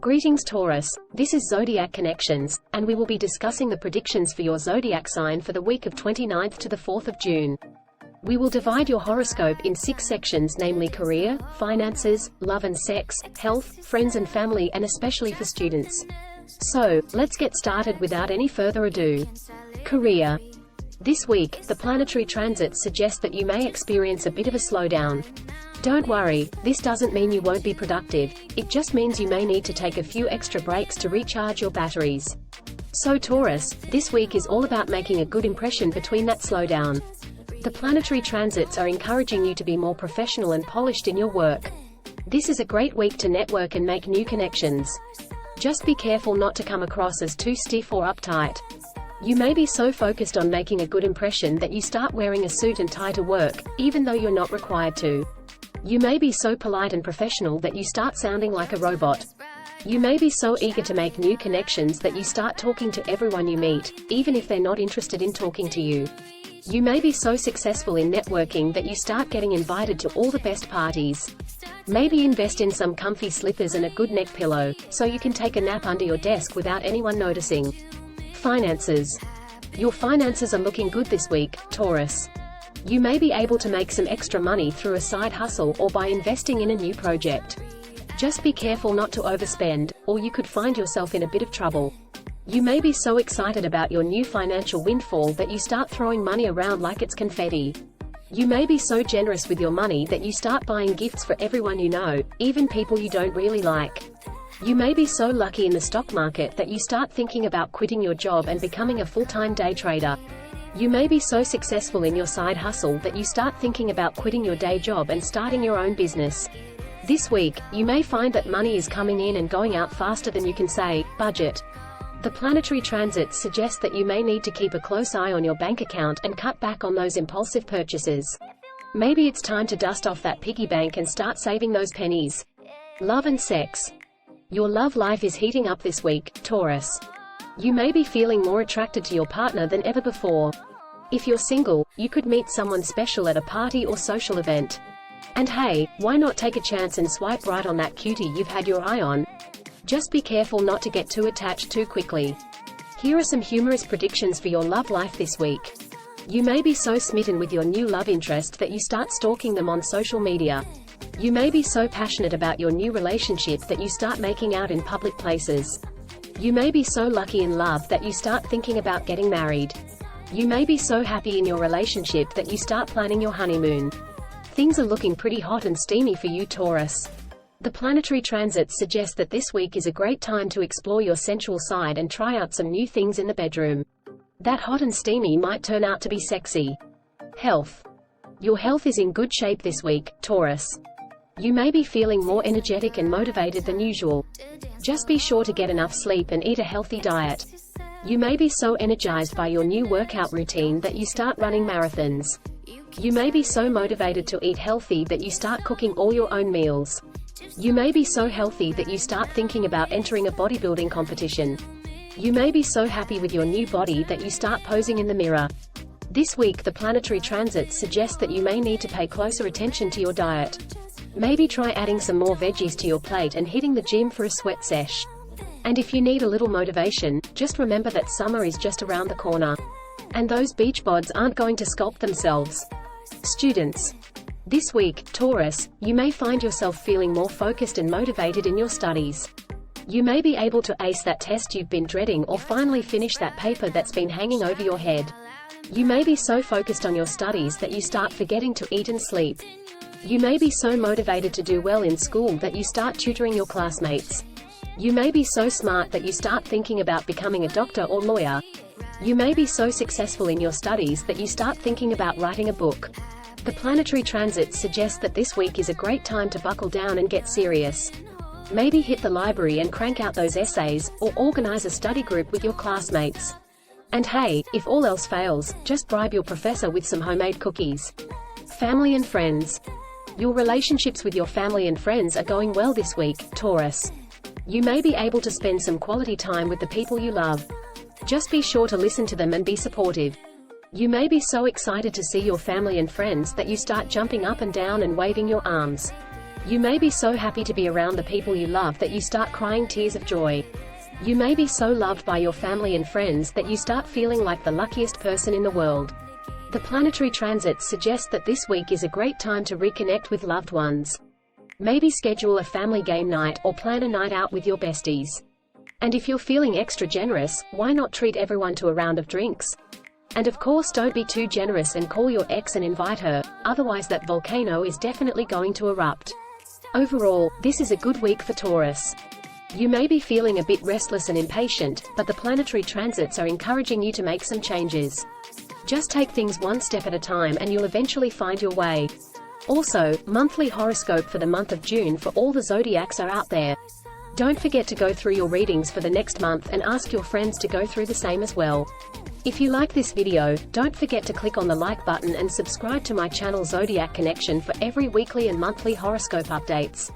Greetings Taurus, this is Zodiac Connections, and we will be discussing the predictions for your zodiac sign for the week of 29th to the 4th of June. We will divide your horoscope in 6 sections, namely career, finances, love and sex, health, friends and family, and especially for students. So, let's get started without any further ado. Career. This week, the planetary transits suggest that you may experience a bit of a slowdown. Don't worry, this doesn't mean you won't be productive, it just means you may need to take a few extra breaks to recharge your batteries. So Taurus, this week is all about making a good impression between that slowdown. The planetary transits are encouraging you to be more professional and polished in your work. This is a great week to network and make new connections. Just be careful not to come across as too stiff or uptight. You may be so focused on making a good impression that you start wearing a suit and tie to work, even though you're not required to. You may be so polite and professional that you start sounding like a robot. You may be so eager to make new connections that you start talking to everyone you meet, even if they're not interested in talking to you. You may be so successful in networking that you start getting invited to all the best parties. Maybe invest in some comfy slippers and a good neck pillow, so you can take a nap under your desk without anyone noticing. Finances. Your finances are looking good this week, Taurus. You may be able to make some extra money through a side hustle or by investing in a new project. Just be careful not to overspend, or you could find yourself in a bit of trouble. You may be so excited about your new financial windfall that you start throwing money around like it's confetti. You may be so generous with your money that you start buying gifts for everyone you know, even people you don't really like. You may be so lucky in the stock market that you start thinking about quitting your job and becoming a full-time day trader. You may be so successful in your side hustle that you start thinking about quitting your day job and starting your own business. This week, you may find that money is coming in and going out faster than you can say, budget. The planetary transits suggest that you may need to keep a close eye on your bank account and cut back on those impulsive purchases. Maybe it's time to dust off that piggy bank and start saving those pennies. Love and sex. Your love life is heating up this week, Taurus. You may be feeling more attracted to your partner than ever before. If you're single, you could meet someone special at a party or social event. And hey, why not take a chance and swipe right on that cutie you've had your eye on? Just be careful not to get too attached too quickly. Here are some humorous predictions for your love life this week. You may be so smitten with your new love interest that you start stalking them on social media. You may be so passionate about your new relationship that you start making out in public places. You may be so lucky in love that you start thinking about getting married. You may be so happy in your relationship that you start planning your honeymoon. Things are looking pretty hot and steamy for you, Taurus. The planetary transits suggest that this week is a great time to explore your sensual side and try out some new things in the bedroom. That hot and steamy might turn out to be sexy. Health. Your health is in good shape this week, Taurus. You may be feeling more energetic and motivated than usual. Just be sure to get enough sleep and eat a healthy diet. You may be so energized by your new workout routine that you start running marathons. You may be so motivated to eat healthy that you start cooking all your own meals. You may be so healthy that you start thinking about entering a bodybuilding competition. You may be so happy with your new body that you start posing in the mirror. This week the planetary transits suggest that you may need to pay closer attention to your diet. Maybe try adding some more veggies to your plate and hitting the gym for a sweat sesh. And if you need a little motivation, just remember that summer is just around the corner. And those beach bods aren't going to sculpt themselves. Students. This week, Taurus, you may find yourself feeling more focused and motivated in your studies. You may be able to ace that test you've been dreading or finally finish that paper that's been hanging over your head. You may be so focused on your studies that you start forgetting to eat and sleep. You may be so motivated to do well in school that you start tutoring your classmates. You may be so smart that you start thinking about becoming a doctor or lawyer. You may be so successful in your studies that you start thinking about writing a book. The planetary transits suggest that this week is a great time to buckle down and get serious. Maybe hit the library and crank out those essays, or organize a study group with your classmates. And hey, if all else fails, just bribe your professor with some homemade cookies. Family and friends. Your relationships with your family and friends are going well this week, Taurus. You may be able to spend some quality time with the people you love. Just be sure to listen to them and be supportive. You may be so excited to see your family and friends that you start jumping up and down and waving your arms. You may be so happy to be around the people you love that you start crying tears of joy. You may be so loved by your family and friends that you start feeling like the luckiest person in the world. The planetary transits suggest that this week is a great time to reconnect with loved ones. Maybe schedule a family game night or plan a night out with your besties. And if you're feeling extra generous, why not treat everyone to a round of drinks? And of course, don't be too generous and call your ex and invite her, otherwise that volcano is definitely going to erupt. Overall, this is a good week for Taurus. You may be feeling a bit restless and impatient, but the planetary transits are encouraging you to make some changes. Just take things one step at a time and you'll eventually find your way. Also, monthly horoscope for the month of June for all the zodiacs are out there. Don't forget to go through your readings for the next month and ask your friends to go through the same as well. If you like this video, don't forget to click on the like button and subscribe to my channel Zodiac Connection for every weekly and monthly horoscope updates.